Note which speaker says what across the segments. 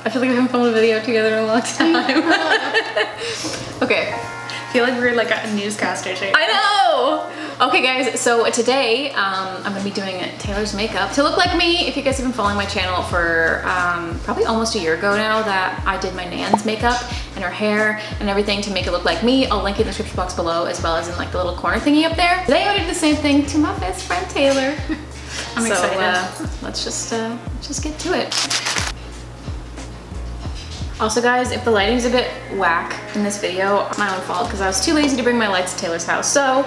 Speaker 1: I feel like we haven't filmed a video together in a long time. Okay.
Speaker 2: I feel like we're like a newscaster shape.
Speaker 1: I know! Okay guys, so today I'm gonna be doing Taylor's makeup to look like me. If you guys have been following my channel for probably almost a year ago now, that I did my Nan's makeup and her hair and everything to make it look like me. I'll link it in the description box below, as well as in like the little corner thingy up there. Today I did the same thing to my best friend Taylor.
Speaker 2: I'm excited.
Speaker 1: Let's just get to it. Also guys, if the lighting's a bit whack in this video, my own fault, because I was too lazy to bring my lights to Taylor's house. So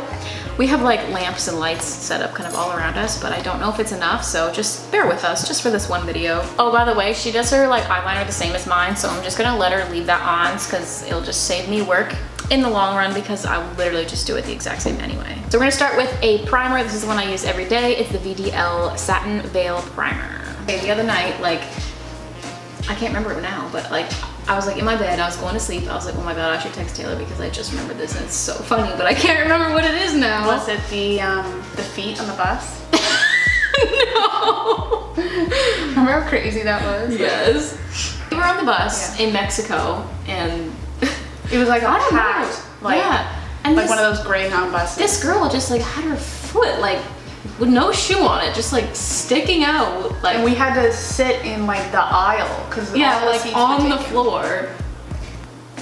Speaker 1: we have like lamps and lights set up kind of all around us, but I don't know if it's enough, so just bear with us just for this one video. Oh, by the way, she does her like eyeliner the same as mine, so I'm just gonna let her leave that on because it'll just save me work in the long run, because I will literally just do it the exact same anyway. So we're gonna start with a primer. This is the one I use every day. It's the VDL Satin Veil Primer. Okay, the other night, like, I can't remember it now, but like, I was like in my bed, I was going to sleep. I was like, oh my God, I should text Taylor because I just remembered this and it's so funny, but I can't remember what it is now.
Speaker 2: Was it the feet on the bus?
Speaker 1: No.
Speaker 2: Remember how crazy that was?
Speaker 1: Yes. We were on the bus in Mexico and
Speaker 2: it was like a
Speaker 1: packed,
Speaker 2: packed, like,
Speaker 1: yeah. And
Speaker 2: like one of those Greyhound buses.
Speaker 1: This girl just like had her foot like with no shoe on it, just like sticking out. Like,
Speaker 2: and we had to sit in like the aisle because
Speaker 1: like on the floor,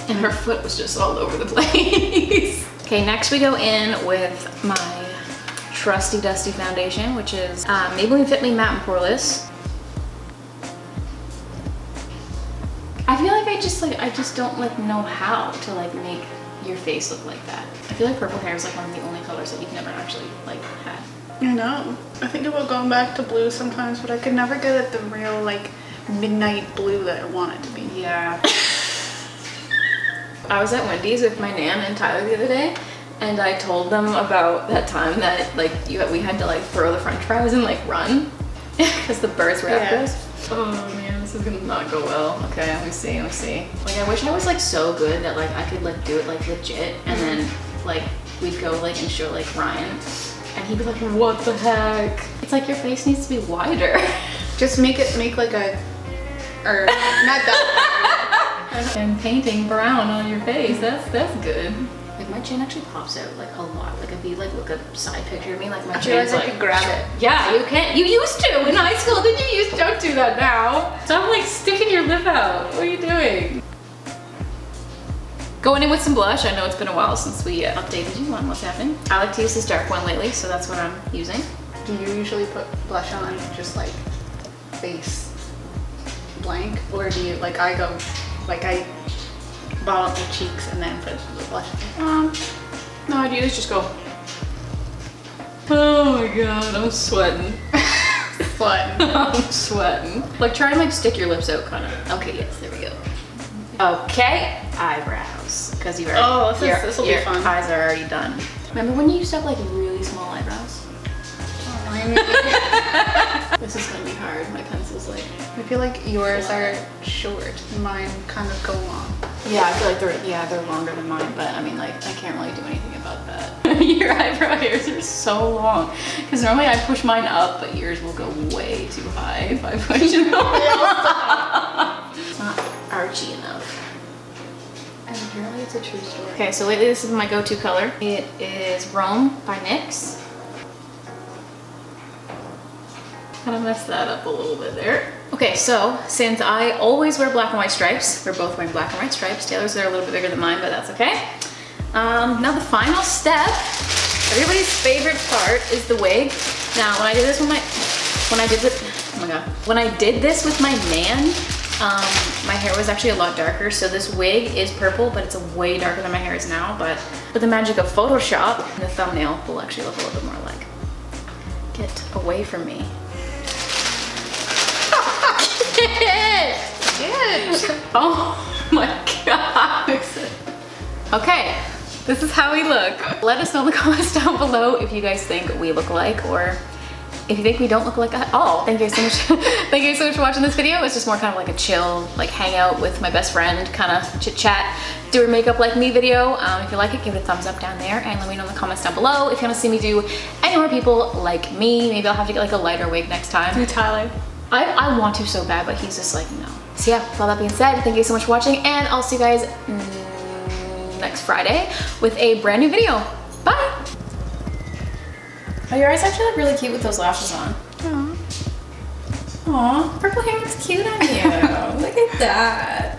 Speaker 1: and her foot was just all over the place. Okay, next we go in with my trusty dusty foundation, which is Maybelline Fit Me Matte and Poreless. I feel like I just don't like know how to like make your face look like that. I feel like purple hair is like one of the only colors that you've never actually like had.
Speaker 2: I know. I think about going back to blue sometimes, but I could never get at the real like midnight blue that I want it to be.
Speaker 1: Yeah. I was at Wendy's with my Nan and Tyler the other day, and I told them about that time that like we had to like throw the french fries and like run because the birds were after us. Oh man, this is gonna not go well. Okay, let me see. Like, I wish I was like so good that like I could like do it like legit, and then like we'd go like and show like Ryan, and he'd be like, what the heck? It's like your face needs to be wider.
Speaker 2: Just make like a, or not that.
Speaker 1: And painting brown on your face, that's good. Like my chin actually pops out like a lot. Like if you like look at a side picture of me, like my chin's like,
Speaker 2: I could grab it.
Speaker 1: Yeah, you can't. You used to in high school. Then you used to. Don't do that now. Stop like sticking your lip out. What are you doing? Going in with some blush. I know it's been a while since we updated you on what's happening. I like to use this dark one lately, so that's what I'm using.
Speaker 2: Do you usually put blush on just like face blank, or do you like I ball up your cheeks and then put the blush?
Speaker 1: No, I'd usually just go. Oh my God, I'm sweating. I'm sweating. Like try and like stick your lips out kind of. Okay, yes, there we go. Okay, eyebrows. Because your
Speaker 2: this will be fun.
Speaker 1: Eyes are already done. Remember when you used to have like really small eyebrows? This is gonna be hard. My pencil's like.
Speaker 2: I feel like yours are short. Mine kind of go long.
Speaker 1: Yeah, I feel like they're longer than mine, but I mean like I can't really do anything about that. Your eyebrow hairs are so long. Because normally I push mine up, but yours will go way too high if I push it up. It's not archy enough.
Speaker 2: And apparently it's a true story.
Speaker 1: Okay, so lately this is my go-to color. It is Rome by NYX. Kind of messed that up a little bit there. Okay, so since I always wear black and white stripes, we're both wearing black and white stripes. Taylor's are a little bit bigger than mine, but that's okay. Now the final step, everybody's favorite part, is the wig. Now when I did this with when I did this with my Nan, my hair was actually a lot darker. So this wig is purple, but it's way darker than my hair is now. But with the magic of Photoshop, the thumbnail will actually look a little bit more like, get away from me. Oh my God. Okay, this is how we look. Let us know in the comments down below if you guys think we look alike, or if you think we don't look alike at all. Thank you so much. Thank you so much for watching this video. It's just more kind of like a chill, like hangout with my best friend, kind of chit chat, do her makeup like me video. If you like it, give it a thumbs up down there and let me know in the comments down below if you want to see me do any more people like me. Maybe I'll have to get like a lighter wig next time.
Speaker 2: Do Tyler.
Speaker 1: I want to so bad, but he's just like, no. So yeah, with all that being said, thank you so much for watching, and I'll see you guys next Friday with a brand new video. Bye! Oh, your eyes actually look really cute with those lashes on. Aww. Aww, purple hair looks cute on you. Look at that.